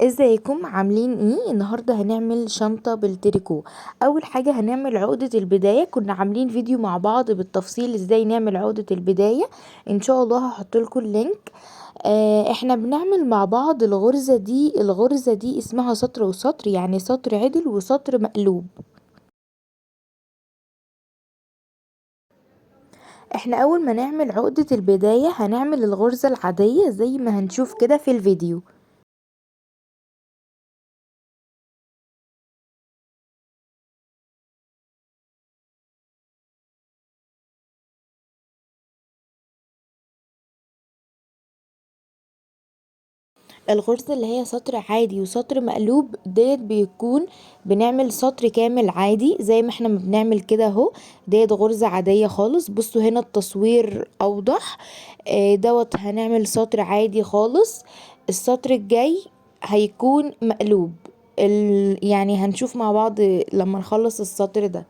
ازيكم عاملين ايه؟ النهارده هنعمل شنطة بالتريكو. اول حاجة هنعمل عقدة البداية. كنا عاملين فيديو مع بعض بالتفصيل ازاي نعمل عقدة البداية، ان شاء الله هحط لكم اللينك. احنا بنعمل مع بعض الغرزة دي اسمها سطر وسطر، يعني سطر عدل وسطر مقلوب. احنا اول ما نعمل عقدة البداية هنعمل الغرزة العادية زي ما هنشوف كده في الفيديو. الغرزة اللي هي سطر عادي وسطر مقلوب ديت بيكون بنعمل سطر كامل عادي زي ما احنا ما بنعمل كده اهو. ديت غرزة عادية خالص، بصوا هنا التصوير اوضح. دوت هنعمل سطر عادي خالص. السطر الجاي هيكون مقلوب. يعني هنشوف مع بعض لما نخلص السطر ده.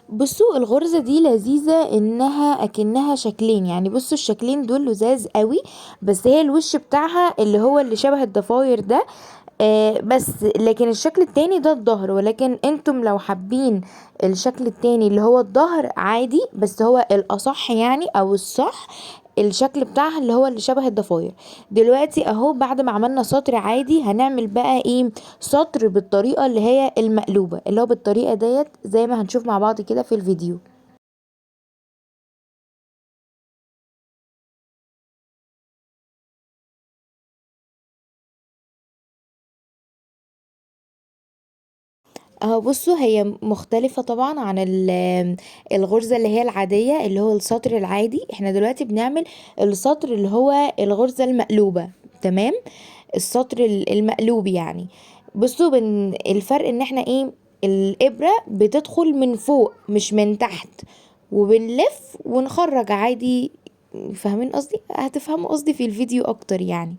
بصوا الغرزة دي لذيذة، انها اكنها شكلين، يعني بصوا الشكلين دول لذاذ قوي. بس هي الوش بتاعها اللي هو اللي شبه الضفاير ده. بس لكن الشكل التاني ده الظهر، ولكن انتم لو حابين الشكل التاني اللي هو الظهر عادي، بس هو الاصح يعني او الصح الشكل بتاعها اللي هو اللي شبه الضفاير. دلوقتي اهو بعد ما عملنا سطر عادي هنعمل بقى ايه؟ سطر بالطريقة اللي هي المقلوبة، اللي هو بالطريقة ديت زي ما هنشوف مع بعض كده في الفيديو. اهو بصوا هي مختلفة طبعا عن الغرزة اللي هي العادية اللي هو السطر العادي. احنا دلوقتي بنعمل السطر اللي هو الغرزة المقلوبة. تمام. السطر المقلوب يعني. بصوا الفرق ان احنا ايه؟ الابرة بتدخل من فوق مش من تحت، وبنلف ونخرج عادي. فاهمين قصدي؟ هتفهموا قصدي في الفيديو اكتر يعني.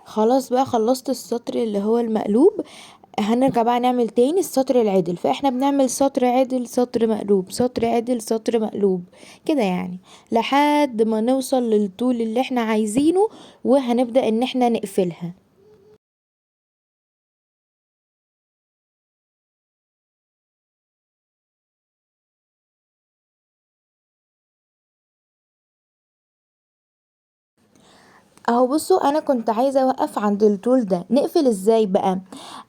خلاص بقى خلصت السطر اللي هو المقلوب. هنرجع بقى نعمل تاني السطر العدل، فاحنا بنعمل سطر عدل سطر مقلوب سطر عدل سطر مقلوب كده يعني، لحد ما نوصل للطول اللي احنا عايزينه، وهنبدأ ان احنا نقفلها. اهو بصوا انا كنت عايزة اوقف عند الطول ده، نقفل ازاي بقى؟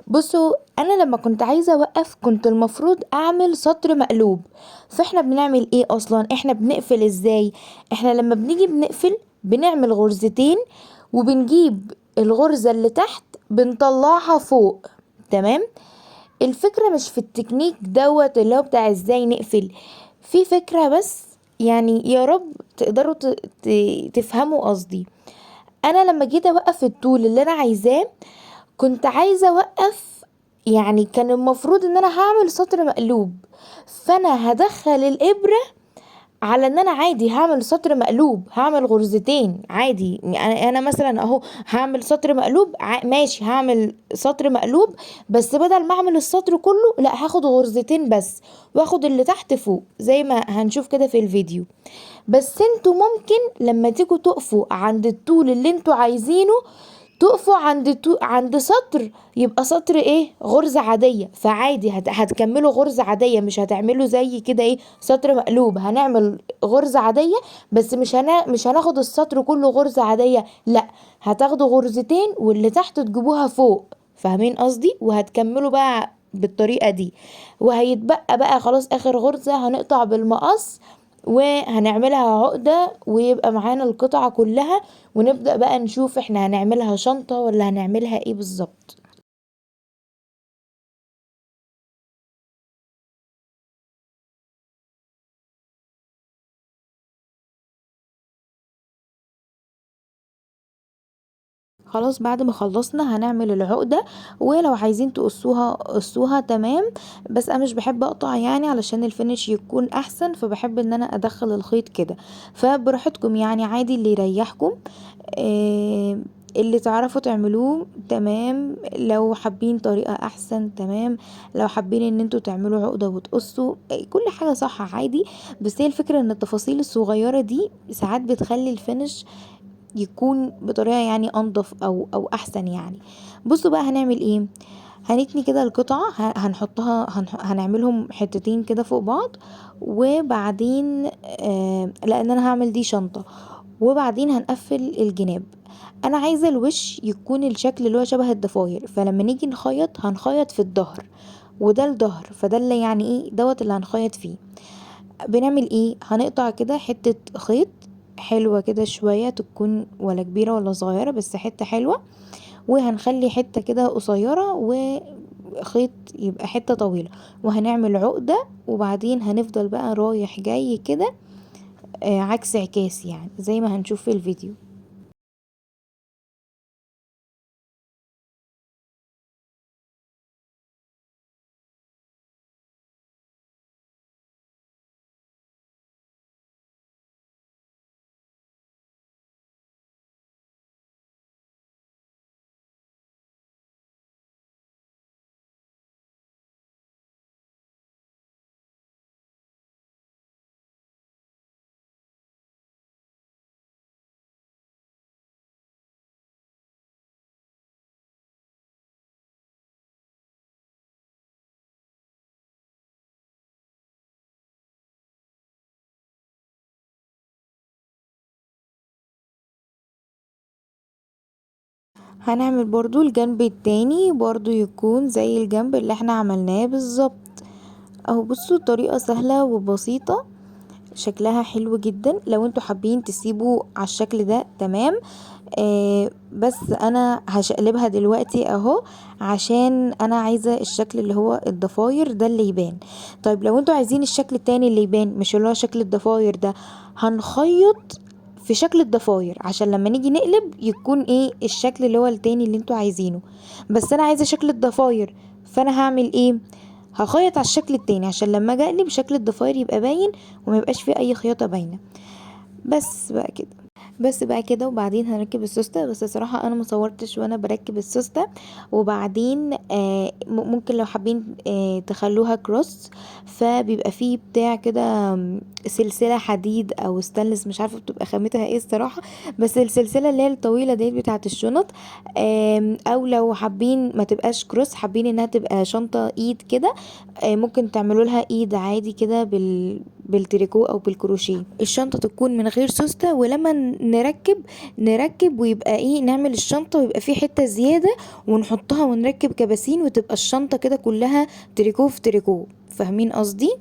بصوا انا لما كنت عايزة اوقف كنت المفروض اعمل سطر مقلوب. فاحنا بنعمل ايه اصلا؟ احنا بنقفل ازاي؟ احنا لما بنيجي بنقفل بنعمل غرزتين، وبنجيب الغرزة اللي تحت بنطلعها فوق. تمام. الفكرة مش في التكنيك دوت اللي هو بتاع ازاي نقفل، في فكرة بس، يعني يا رب تقدروا تفهموا قصدي. انا لما جيت اوقف الطول اللي انا عايزاه، كنت عايزة اوقف، يعني كان المفروض ان انا هعمل سطر مقلوب، فانا هدخل الابرة على ان انا عادي هعمل سطر مقلوب، هعمل غرزتين عادي. انا مثلا اهو هعمل سطر مقلوب، ماشي هعمل سطر مقلوب، بس بدل ما اعمل السطر كله لا هاخد غرزتين بس، واخد اللي تحت فوق زي ما هنشوف كده في الفيديو. بس انتوا ممكن لما تيجوا تقفوا عند الطول اللي انتوا عايزينه، تقفوا عند سطر يبقى سطر ايه، غرزة عادية، فعادي هتكملوا غرزة عادية، مش هتعملوا زي كده ايه سطر مقلوب. هنعمل غرزة عادية بس مش هناخد السطر كله غرزة عادية، لا هتاخدوا غرزتين واللي تحت تجيبوها فوق، فاهمين قصدي؟ وهتكملوا بقى بالطريقة دي، وهيتبقى بقى خلاص اخر غرزة هنقطع بالمقص وهنعملها عقدة ويبقى معانا القطعة كلها، ونبدأ بقى نشوف احنا هنعملها شنطة ولا هنعملها ايه بالظبط. خلاص بعد ما خلصنا هنعمل العقدة، ولو عايزين تقصوها قصوها تمام، بس انا مش بحب اقطع يعني علشان الفينش يكون احسن، فبحب ان انا ادخل الخيط كده، فبراحتكم يعني عادي اللي يريحكم. آه، اللي تعرفوا تعملوه تمام، لو حابين طريقة احسن تمام، لو حابين ان انتوا تعملوا عقدة وتقصوا كل حاجة صح عادي. بس هي الفكرة ان التفاصيل الصغيرة دي ساعات بتخلي الفينش يكون بطريقة يعني انضف او احسن يعني. بصوا بقى هنعمل ايه. هنتني كده القطعة، هنحطها هنعملهم حتتين كده فوق بعض، وبعدين لان انا هعمل دي شنطة، وبعدين هنقفل الجناب. انا عايزة الوش يكون الشكل اللي هو شبه الضفاير، فلما نيجي نخيط هنخيط في الظهر، وده الظهر، فده اللي يعني ايه دوت اللي هنخيط فيه. بنعمل ايه، هنقطع كده حتة خيط حلوة كده شوية، تكون ولا كبيرة ولا صغيرة بس حتة حلوة، وهنخلي حتة كده قصيرة وخيط يبقى حتة طويلة، وهنعمل عقدة، وبعدين هنفضل بقى رايح جاي كده عكس عكاس يعني زي ما هنشوف في الفيديو. هنعمل برضو الجنب التاني برضو يكون زي الجنب اللي احنا عملناه بالظبط. اهو بصوا الطريقة سهلة وبسيطة، شكلها حلو جدا، لو انتوا حابين تسيبوا على الشكل ده تمام. بس انا هشقلبها دلوقتي اهو، عشان انا عايزة الشكل اللي هو الضفاير ده اللي يبان. طيب لو انتوا عايزين الشكل التاني اللي يبان مش اللي هو شكل الضفاير ده، هنخيط في شكل الضفاير عشان لما نيجي نقلب يكون ايه الشكل اللي هو التاني اللي انتوا عايزينه. بس انا عايزة شكل الضفاير، فانا هعمل ايه، هخيط على الشكل التاني عشان لما اجي اقلب شكل الضفاير يبقى باين وما يبقاش فيه اي خياطة باينة. بس بقى كده، بس بقى كده وبعدين هنركب السوستة. بس صراحة انا مصورتش وانا بركب السوستة. وبعدين ممكن لو حابين تخلوها كروس، فبيبقى فيه بتاع كده سلسلة حديد او ستانلس مش عارفة بتبقى خامتها ايه الصراحة، بس السلسلة اللي هي الطويلة دي بتاعة الشنط. او لو حابين ما تبقاش كروس، حابين انها تبقى شنطة ايد كده، ممكن تعملوا لها ايد عادي كده بالتريكو او بالكروشيه. الشنطة تكون من غير سوستة، ولما نركب ويبقى ايه نعمل الشنطة ويبقى في حتة زيادة ونحطها ونركب كباسين، وتبقى الشنطة كده كلها تريكو في تريكو، فاهمين قصدي؟